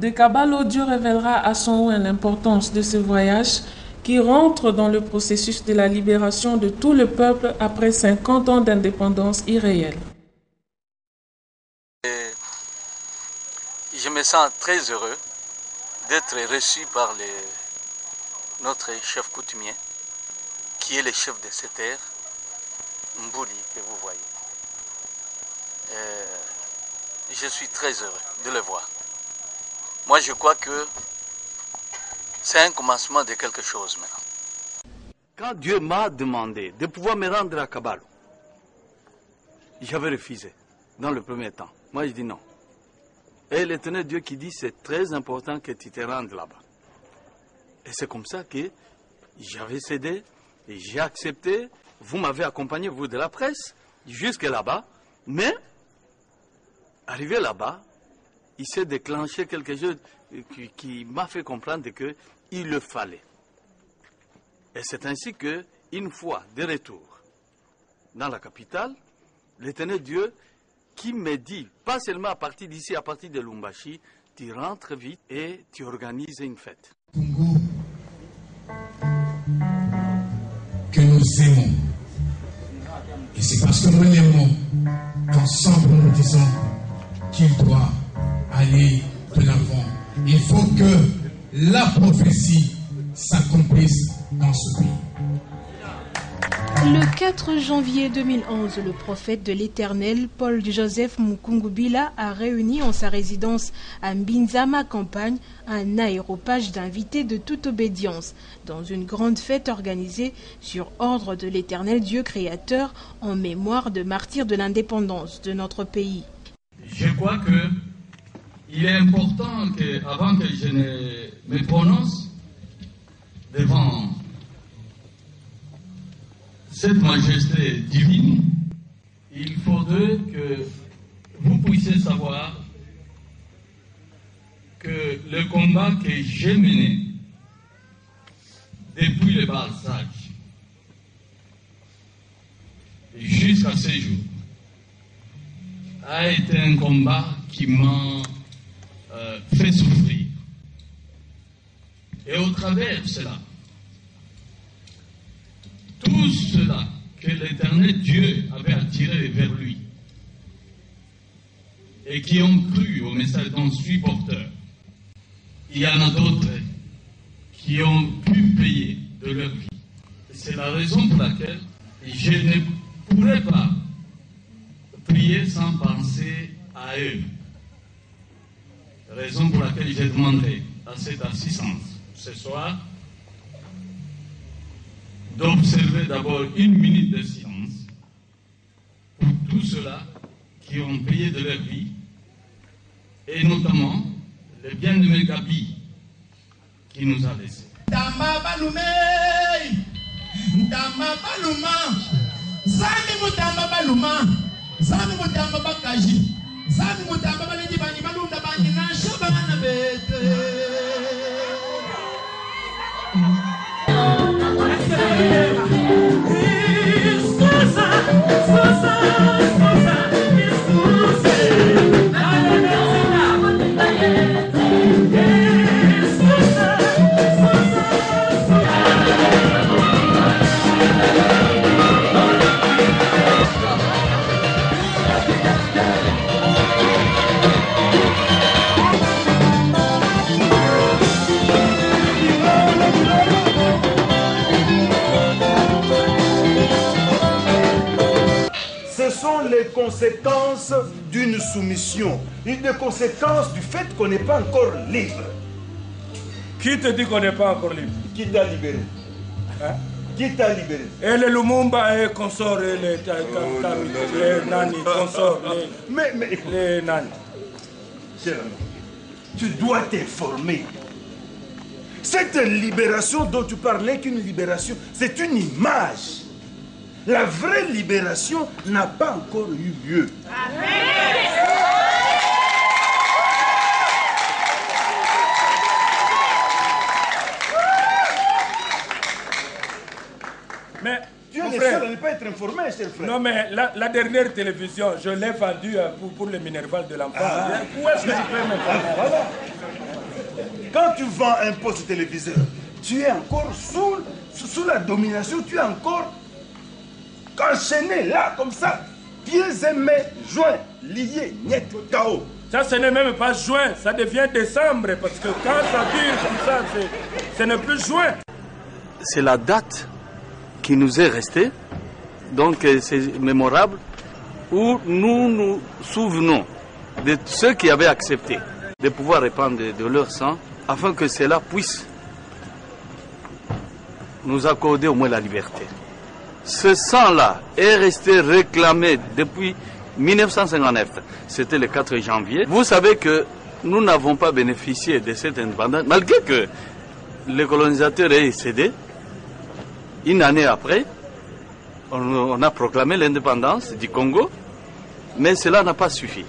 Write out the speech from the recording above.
de Kabalo, Dieu révélera à son oint l'importance de ce voyage qui rentre dans le processus de la libération de tout le peuple après 50 ans d'indépendance irréelle. Je me sens très heureux d'être reçu par notre chef coutumier, qui est le chef de cette terre, Mbouli, que vous voyez. Je suis très heureux de le voir. Moi, je crois que c'est un commencement de quelque chose maintenant. Quand Dieu m'a demandé de pouvoir me rendre à Kabalo, j'avais refusé dans le premier temps. Moi, je dis non. Et l'Éternel Dieu qui dit c'est très important que tu te rendes là-bas. Et c'est comme ça que j'avais cédé et j'ai accepté. Vous m'avez accompagné, vous de la presse, jusque là-bas. Mais, arrivé là-bas, il s'est déclenché quelque chose qui m'a fait comprendre qu'il le fallait. Et c'est ainsi que, une fois de retour dans la capitale, l'Éternel Dieu qui me dit, pas seulement à partir d'ici, à partir de Lumbashi, tu rentres vite et tu organises une fête. Congo que nous aimons. Et c'est parce que nous l'aimons qu'ensemble nous disons qu'il doit aller de l'avant. Il faut que la prophétie s'accomplisse dans ce pays. Le 4 janvier 2011, le prophète de l'Éternel, Paul-Joseph Mukungubila, a réuni en sa résidence à Mbinzama Campagne un aéropage d'invités de toute obédience dans une grande fête organisée sur ordre de l'Éternel Dieu créateur en mémoire de martyrs de l'indépendance de notre pays. Je crois qu'il est important qu'avant que je ne me prononce devant cette majesté divine, il faudrait que vous puissiez savoir que le combat que j'ai mené depuis le bas âge jusqu'à ce jour a été un combat qui m'a fait souffrir. Et au travers de cela, tout cela que l'Éternel Dieu avait attiré vers lui et qui ont cru au message dont je suis porteur, il y en a d'autres qui ont pu payer de leur vie. C'est la raison pour laquelle je ne pourrais pas prier sans penser à eux. Raison pour laquelle j'ai demandé à cette assistance ce soir d'observer d'abord une minute de silence pour tous ceux-là qui ont payé de leur vie, et notamment le bien-aimé Gabi qui nous a laissés. Les conséquences d'une soumission, une des conséquences du fait qu'on n'est pas encore libre. Qui te dit qu'on n'est pas encore libre? Qui t'a libéré? Hein? Qui t'a libéré? Et les Lumumba et consorts, et les Nani, consorts, les Nani. Cher ami, tu dois t'informer. Cette libération dont tu parlais qu'une libération, c'est une image. La vraie libération n'a pas encore eu lieu. Mais Dieu est seul à ne pas être informé, cher frère. Non, mais la dernière télévision, je l'ai vendue pour le Minerval de l'enfant. Où est-ce que je peux m'informer? quand tu vends un poste téléviseur, tu es encore sous la domination, tu es encore enchaîné là, comme ça. Pieds et mains joints, liés, net, KO. Ça, ce n'est même pas juin, ça devient décembre, parce que quand ça dure comme ça, ce n'est plus juin. C'est la date qui nous est restée, donc c'est mémorable, où nous nous souvenons de ceux qui avaient accepté de pouvoir répandre de leur sang, afin que cela puisse nous accorder au moins la liberté. Ce sang-là est resté réclamé depuis 1959, c'était le 4 janvier. Vous savez que nous n'avons pas bénéficié de cette indépendance, malgré que le colonisateur ait cédé. Une année après, on a proclamé l'indépendance du Congo, mais cela n'a pas suffi.